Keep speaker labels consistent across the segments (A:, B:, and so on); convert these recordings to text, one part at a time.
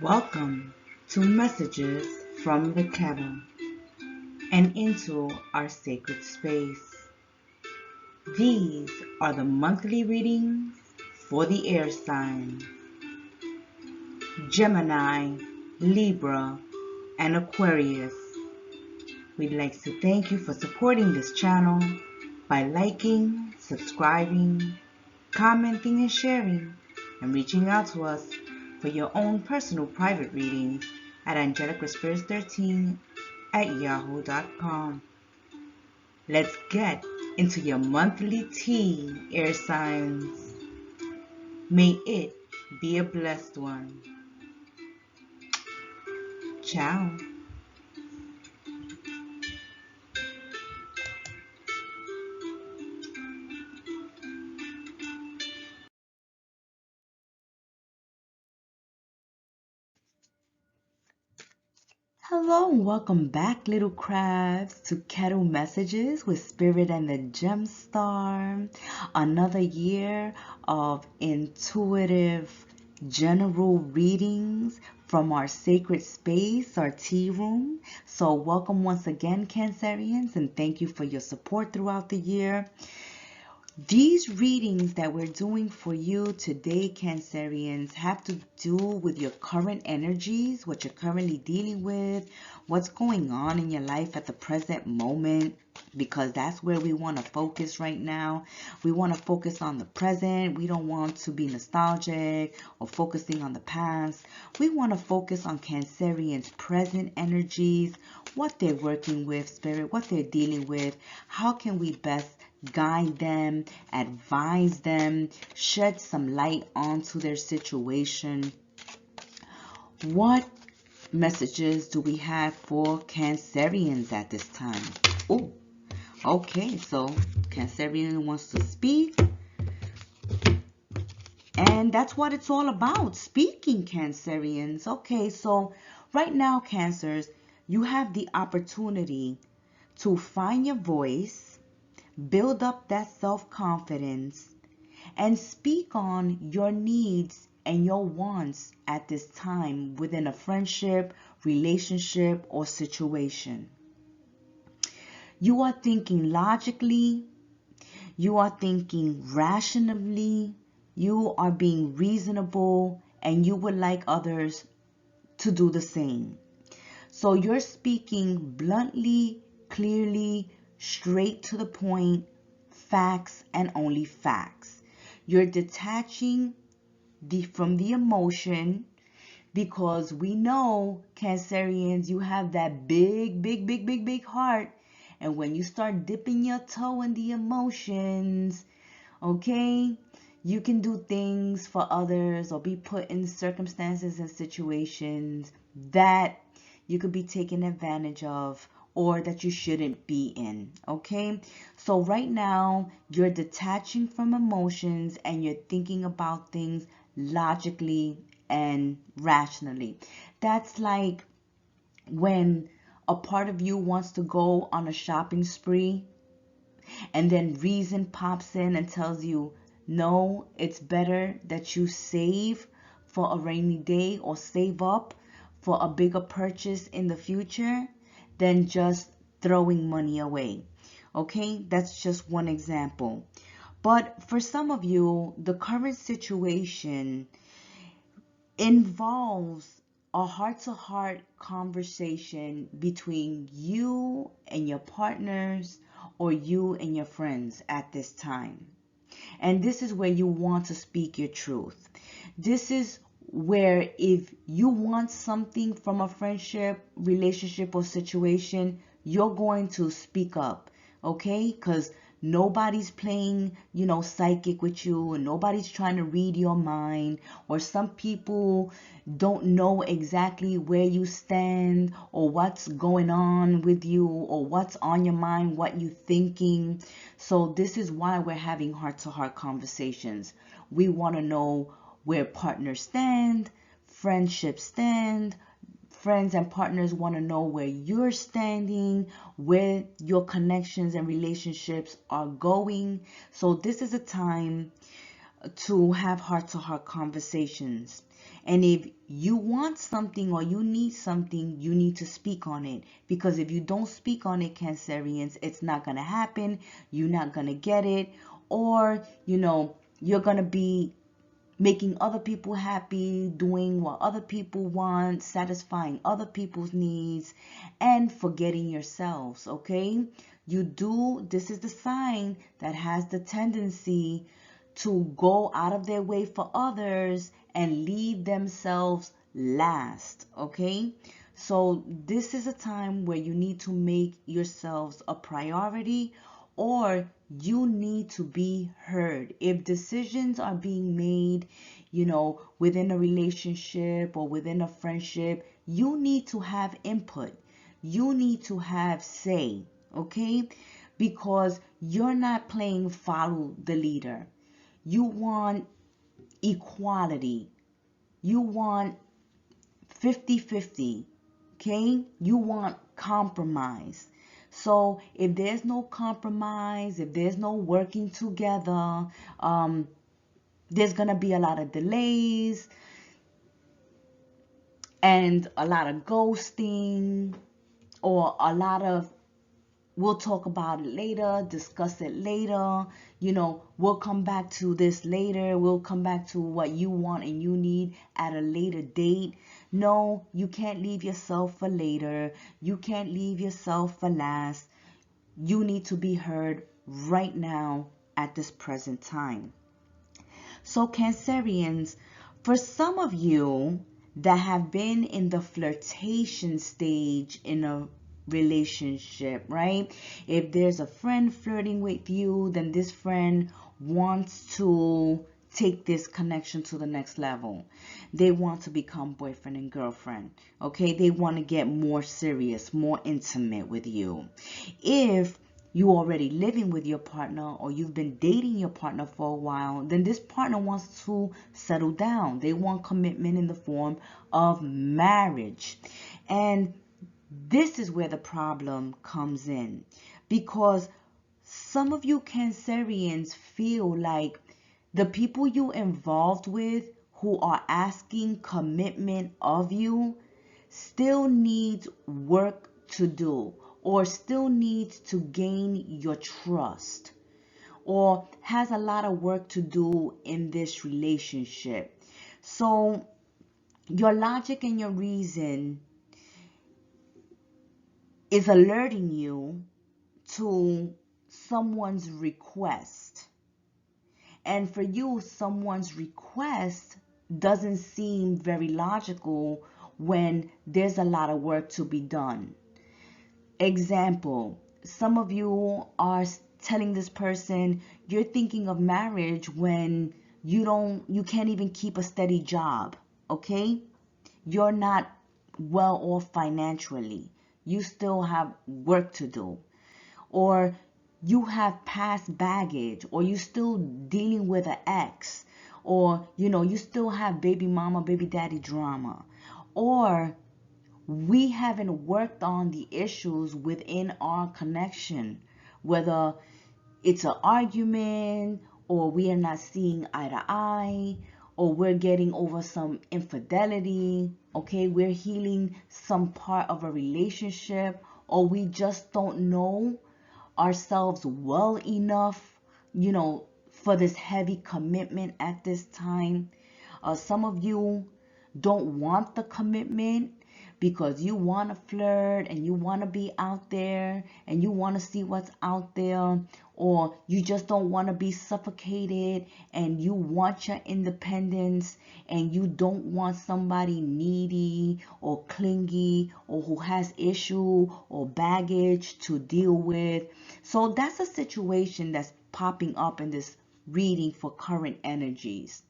A: Welcome to Messages from the Kettle and into our sacred space. These are the monthly readings for the air signs Gemini, Libra, and Aquarius. We'd like to thank you for supporting this channel by liking, subscribing, commenting, and sharing, and reaching out to us for your own personal private readings at angelicalspirits13@yahoo.com. Let's get into your monthly tea, air signs. May it be a blessed one. Ciao. Hello and welcome back, little crabs, to Kettle Messages with Spirit and the Gem Star. Another year of intuitive general readings from our sacred space, our tea room. So welcome once again, Cancerians, and thank you for your support throughout the year. These readings that we're doing for you today, Cancerians, have to do with your current energies, what you're currently dealing with, what's going on in your life at the present moment, because that's where we want to focus right now. We want to focus on the present. We don't want to be nostalgic or focusing on the past. We want to focus on Cancerians' present energies, what they're working with, Spirit, what they're dealing with. How can we best guide them, advise them, shed some light onto their situation? What messages do we have for Cancerians at this time? Oh, okay, so Cancerian wants to speak, and that's what it's all about, speaking, Cancerians. Okay, so right now, Cancers, you have the opportunity to find your voice, build up that self-confidence, and speak on your needs and your wants at this time within a friendship, relationship, or situation. You are thinking logically, you are thinking rationally, you are being reasonable, and you would like others to do the same. So you're speaking bluntly, clearly, straight to the point, facts and only facts. You're detaching from the emotion, because we know, Cancerians, you have that big heart. And when you start dipping your toe in the emotions, okay, you can do things for others or be put in circumstances and situations that you could be taken advantage of or that you shouldn't be in, okay? So right now, you're detaching from emotions and you're thinking about things logically and rationally. That's like when a part of you wants to go on a shopping spree and then reason pops in and tells you, no, it's better that you save for a rainy day or save up for a bigger purchase in the future than just throwing money away. Okay, that's just one example. But for some of you, the current situation involves a heart-to-heart conversation between you and your partners or you and your friends at this time. And this is where you want to speak your truth. This is where if you want something from a friendship, relationship, or situation, you're going to speak up, okay? Because nobody's playing, psychic with you, and nobody's trying to read your mind, or some people don't know exactly where you stand or what's going on with you or what's on your mind, what you're thinking. So this is why we're having heart-to-heart conversations. We want to know where partners stand, friendships stand. Friends and partners want to know where you're standing, where your connections and relationships are going. So this is a time to have heart-to-heart conversations. And if you want something or you need something, you need to speak on it. Because if you don't speak on it, Cancerians, it's not going to happen. You're not going to get it. Or, you're going to be making other people happy, doing what other people want, satisfying other people's needs, and forgetting yourselves, okay? This is the sign that has the tendency to go out of their way for others and leave themselves last, okay? So this is a time where you need to make yourselves a priority, or you need to be heard. If decisions are being made, within a relationship or within a friendship, you need to have input. You need to have say, okay? Because you're not playing follow the leader. You want equality. You want 50-50, okay? You want compromise. So if there's no compromise, if there's no working together, there's going to be a lot of delays and a lot of ghosting, or a lot of we'll talk about it later, discuss it later, we'll come back to this later, we'll come back to what you want and you need at a later date. No, you can't leave yourself for later. You can't leave yourself for last. You need to be heard right now at this present time. So Cancerians, for some of you that have been in the flirtation stage in a relationship, right? If there's a friend flirting with you, then this friend wants to take this connection to the next level. They want to become boyfriend and girlfriend, okay? They want to get more serious, more intimate with you. If you already living with your partner, or you've been dating your partner for a while, then this partner wants to settle down. They want commitment in the form of marriage. And this is where the problem comes in, because some of you Cancerians feel like the people you involved with who are asking commitment of you still needs work to do, or still needs to gain your trust, or has a lot of work to do in this relationship. So your logic and your reason is alerting you to someone's request. And for you, someone's request doesn't seem very logical when there's a lot of work to be done. Example, some of you are telling this person you're thinking of marriage when you can't even keep a steady job, okay? You're not well off financially. You still have work to do. Or you have past baggage, or you still dealing with an ex, or you still have baby mama, baby daddy drama, or we haven't worked on the issues within our connection, whether it's an argument, or we are not seeing eye to eye, or we're getting over some infidelity, okay? We're healing some part of a relationship, or we just don't know ourselves well enough, for this heavy commitment at this time. Some of you don't want the commitment because you want to flirt and you want to be out there and you want to see what's out there, or you just don't want to be suffocated and you want your independence and you don't want somebody needy or clingy or who has issue or baggage to deal with. So that's a situation that's popping up in this reading for current energies,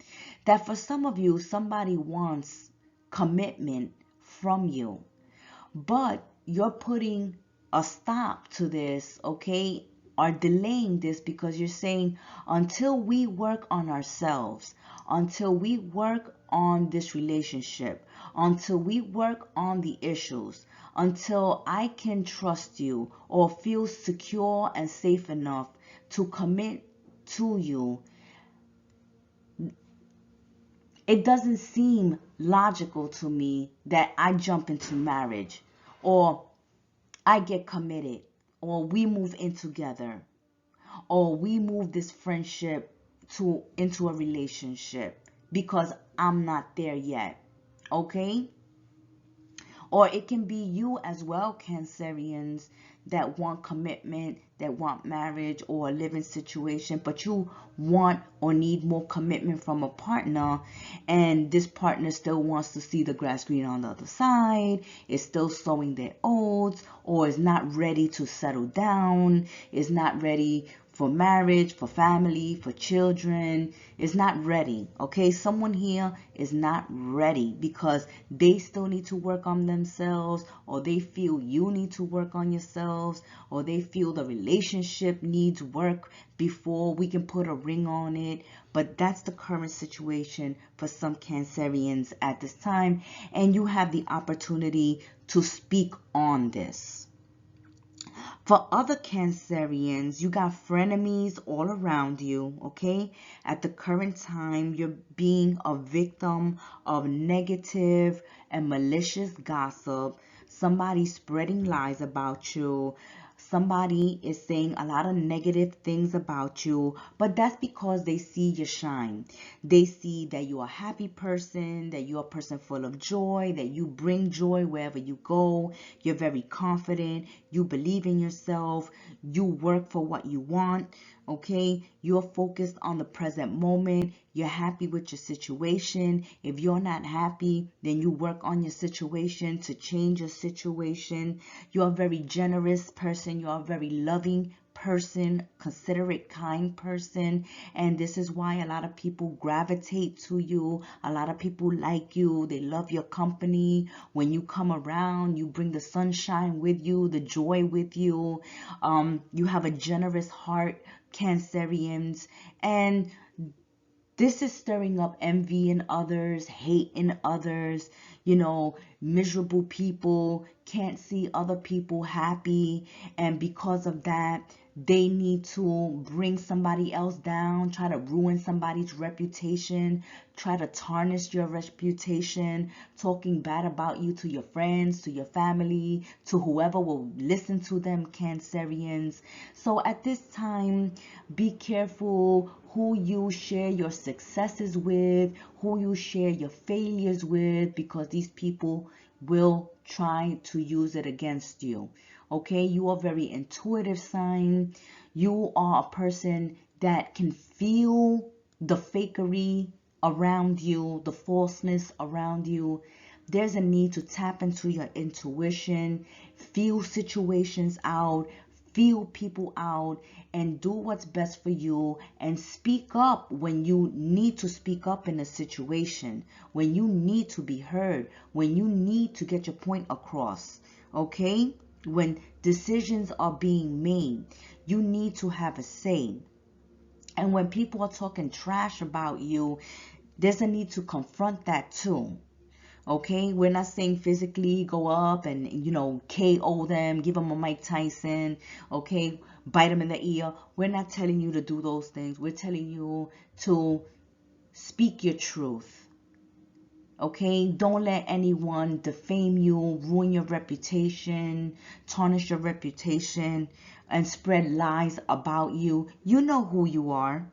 A: that for some of you, somebody wants commitment from you, but you're putting a stop to this, okay, or delaying this because you're saying, until we work on ourselves, until we work on this relationship, until we work on the issues, until I can trust you or feel secure and safe enough to commit to you, It doesn't seem logical to me that I jump into marriage, or I get committed, or we move in together, or we move this friendship to into a relationship because I'm not there yet. Okay? Or it can be you as well, Cancerians, that want commitment, that want marriage or a living situation, but you want or need more commitment from a partner, and this partner still wants to see the grass green on the other side, is still sowing their oats, or is not ready to settle down, is not ready for marriage, for family, for children, is not ready. Okay, someone here is not ready because they still need to work on themselves, or they feel you need to work on yourselves, or they feel the relationship needs work before we can put a ring on it. But that's the current situation for some Cancerians at this time, and you have the opportunity to speak on this. For other Cancerians, you got frenemies all around you, okay? At the current time, you're being a victim of negative and malicious gossip. Somebody spreading lies about you. Somebody is saying a lot of negative things about you, but that's because they see you shine. They see that you're a happy person, that you're a person full of joy, that you bring joy wherever you go. You're very confident. You believe in yourself. You work for what you want. Okay, you're focused on the present moment. You're happy with your situation. If you're not happy, then you work on your situation to change your situation. You're a very generous person. You're a very loving person, considerate, kind person, and this is why a lot of people gravitate to you. A lot of people like you. They love your company. When you come around, you bring the sunshine with you, the joy with you. You have a generous heart, Cancerians, and this is stirring up envy in others, hate in others. Miserable people can't see other people happy, and because of that, they need to bring somebody else down, try to ruin somebody's reputation, try to tarnish your reputation, talking bad about you to your friends, to your family, to whoever will listen to them, Cancerians. So at this time, be careful who you share your successes with, who you share your failures with, because these people will try to use it against you. Okay, you are very intuitive sign. You are a person that can feel the fakery around you, the falseness around you. There's a need to tap into your intuition, feel situations out, feel people out, and do what's best for you, and speak up when you need to speak up in a situation, when you need to be heard, when you need to get your point across. Okay, when decisions are being made, you need to have a say. And when people are talking trash about you, there's a need to confront that too. Okay, we're not saying physically go up and KO them, give them a Mike Tyson, okay, bite them in the ear. We're not telling you to do those things. We're telling you to speak your truth. Okay, don't let anyone defame you, ruin your reputation, tarnish your reputation, and spread lies about you. You know who you are.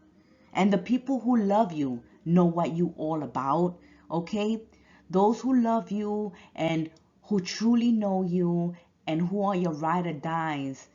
A: And the people who love you know what you all about. Okay, those who love you and who truly know you and who are your ride or dies,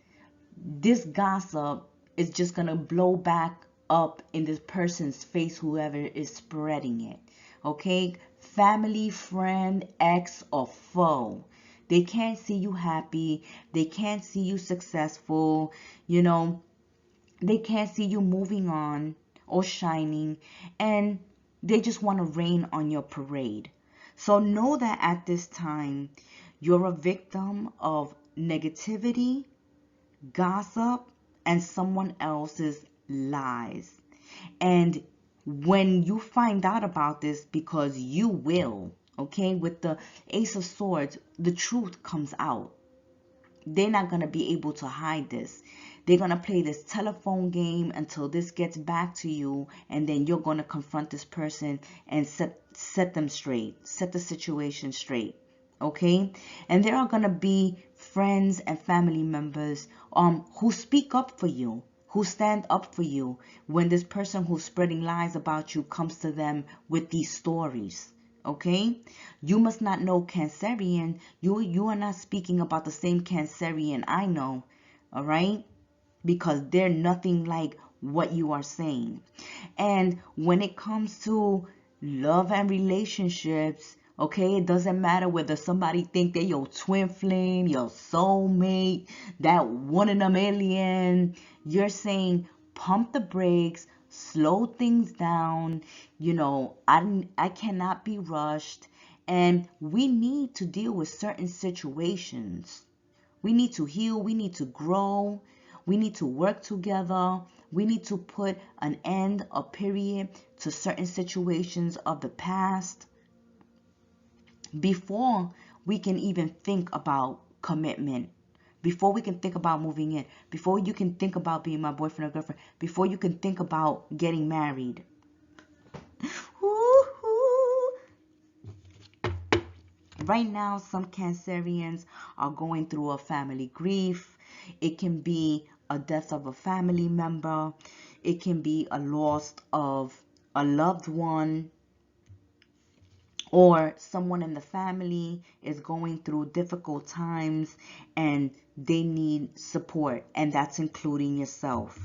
A: this gossip is just gonna blow back up in this person's face, whoever is spreading it. Okay, family, friend, ex, or foe, they can't see you happy, they can't see you successful, they can't see you moving on or shining, and they just want to rain on your parade. So know that at this time, you're a victim of negativity, gossip, and someone else's lies. And when you find out about this, because you will, okay, with the Ace of Swords, the truth comes out. They're not going to be able to hide this. They're going to play this telephone game until this gets back to you, and then you're going to confront this person and set them straight, set the situation straight. Okay? And there are going to be friends and family members who speak up for you, who stand up for you when this person who's spreading lies about you comes to them with these stories. Okay? You must not know Cancerian. You are not speaking about the same Cancerian I know. All right? Because they're nothing like what you are saying. And when it comes to love and relationships, okay, it doesn't matter whether somebody think they're your twin flame, your soulmate, that one in a million. You're saying pump the brakes, slow things down. You know, I cannot be rushed. And we need to deal with certain situations. We need to heal. We need to grow. We need to work together. We need to put an end, a period to certain situations of the past before we can even think about commitment, before we can think about moving in, before you can think about being my boyfriend or girlfriend, before you can think about getting married. Woo-hoo. Right now, some Cancerians are going through a family grief. It can be a death of a family member. It can be a loss of a loved one, or someone in the family is going through difficult times and they need support, and that's including yourself.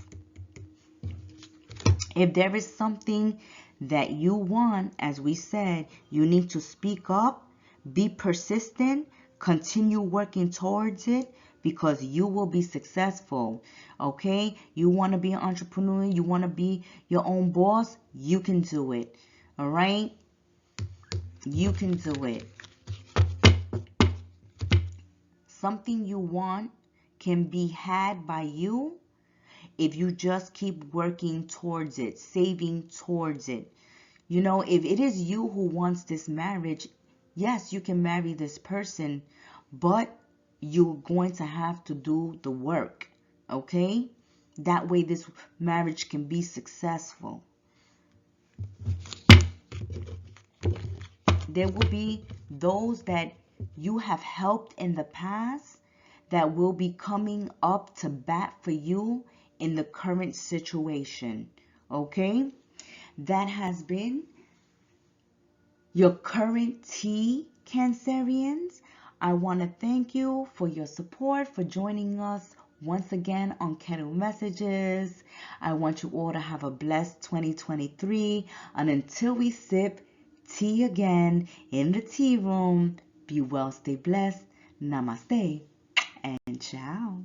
A: If there is something that you want, as we said, you need to speak up, be persistent, continue working towards it, because you will be successful. Okay? You want to be an entrepreneur, you want to be your own boss, you can do it. All right? You can do it. Something you want can be had by you if you just keep working towards it, saving towards it. You know, if it is you who wants this marriage, yes, you can marry this person, but you're going to have to do the work, okay? That way this marriage can be successful. There will be those that you have helped in the past that will be coming up to bat for you in the current situation. Okay? That has been your current tea, Cancerians. I want to thank you for your support, for joining us once again on Kettle Messages. I want you all to have a blessed 2023. And until we sip tea again in the tea room, be well, stay blessed. Namaste and ciao.